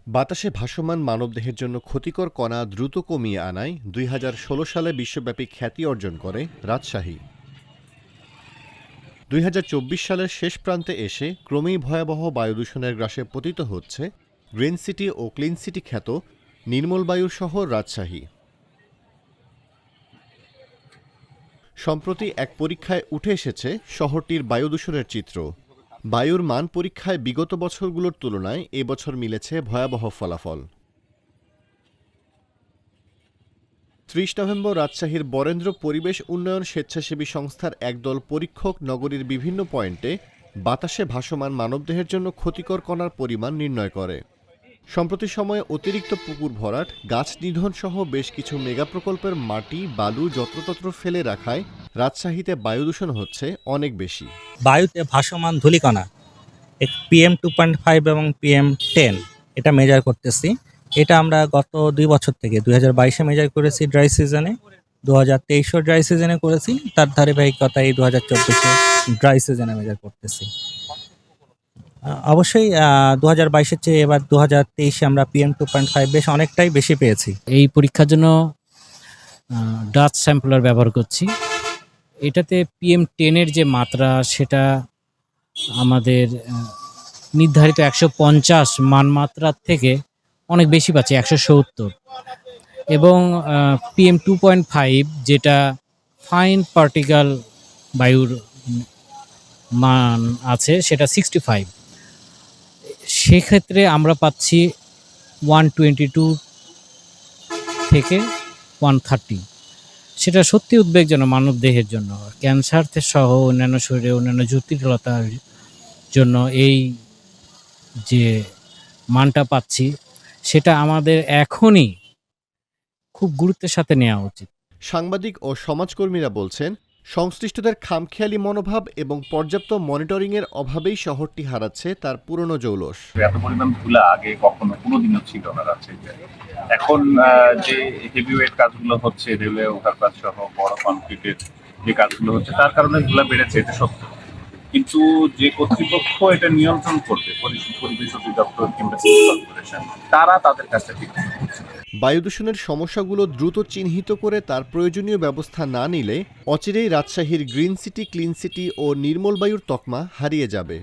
বাতাসে ভাসমান মানবদেহের জন্য ক্ষতিকর কণা দ্রুত কমিয়ে আনায় ২০১৬ সালে বিশ্বব্যাপী খ্যাতি অর্জন করে রাজশাহী। ২০২৪ সালের শেষ প্রান্তে এসে ক্রমেই ভয়াবহ বায়ুদূষণের গ্রাসে পতিত হচ্ছে গ্রিন সিটি ও ক্লিন সিটি খ্যাত নির্মল বায়ুর শহর রাজশাহী। সম্প্রতি এক পরীক্ষায় উঠে এসেছে শহরটির বায়ুদূষণের চিত্র। বায়ুর মান পরীক্ষায় বিগত বছরগুলোর তুলনায় এবছর মিলেছে ভয়াবহ ফলাফল। ৩০ নভেম্বর রাজশাহীর বরেন্দ্র পরিবেশ উন্নয়ন স্বেচ্ছাসেবী সংস্থার একদল পরীক্ষক নগরীর বিভিন্ন পয়েন্টে বাতাসে ভাসমান মানবদেহের জন্য ক্ষতিকর কণার পরিমাণ নির্ণয় করে। সম্প্রতি সময়ে অতিরিক্ত পুকুর ভরাট, গাছ নিধন সহ বেশ কিছু মেগা প্রকল্পের মাটি, বালু যত্রতত্র ফেলে রাখায় রাজশাহীতে বায়ুদূষণ হচ্ছে অনেক বেশি। বায়ুতে ভাসমান ধূলিকণা PM2.5 এবং PM10 এটা মেজার করতেছি। এটা আমরা গত 2 বছর থেকে 2022-এ মেজার করেছি ড্রাই সিজনে, 2023-ও ড্রাই সিজনে করেছি, তার ধারাবাহিকতায় 2024-এ ড্রাই সিজনে মেজার করতেছি। অবশ্যই 2022-এর চেয়ে এবার 2023-এ আমরা PM2.5 বেশ অনেকটাই বেশি পেয়েছি। এই পরীক্ষার জন্য ডাচ স্যাম্পলার ব্যবহার করছি। এটাতে PM10-এর যে মাত্রা সেটা আমাদের নির্ধারিত 150 মানমাত্রার থেকে অনেক বেশি পাচ্ছি, 170। এবং PM2.5 যেটা ফাইন পার্টিকেল বায়ুর মান আছে সেটা 65। সেক্ষেত্রে আমরা পাচ্ছি 122 থেকে 130। সেটা সত্যি উদ্বেগজনক মানবদেহের জন্য। ক্যান্সার সহ অন্যান্য শরীরে অন্যান্য জটিলতার জন্য এই যে মানটা পাচ্ছি সেটা আমাদের এখনই খুব গুরুত্বের সাথে নেওয়া উচিত। সাংবাদিক ও সমাজকর্মীরা বলছেন, সংশ্লিষ্টদের খামখেয়ালি মনোভাব এবং পর্যাপ্ত মনিটরিংয়ের অভাবেই শহরটি হারাচ্ছে তার পুরনো জৌলস। এত পরিমাণ ধুলা আগে কখনো কোনোদিনও ছিল না রাজশাহীতে। এখন যে হেভিওয়েট কাজগুলো হচ্ছে, রেলওয়ে ওভারপাস সহ বড় কনক্রিটের যে কাজগুলো হচ্ছে তার কারণে ধুলা বেড়েছে, এটা সত্য। কিন্তু যে কর্তৃপক্ষ এটা নিয়ন্ত্রণ করবে, পরিবেশ অধিদপ্তর কিংবা সিটি কর্পোরেশন, তারা তাদের কাজটা ঠিক করছে। বায়ুদূষণের সমস্যাগুলো দ্রুত চিহ্নিত করে তার প্রয়োজনীয় ব্যবস্থা না নিলে অচিরেই রাজশাহীর গ্রিন সিটি, ক্লিন সিটি ও নির্মল বায়ুর তকমা হারিয়ে যাবে।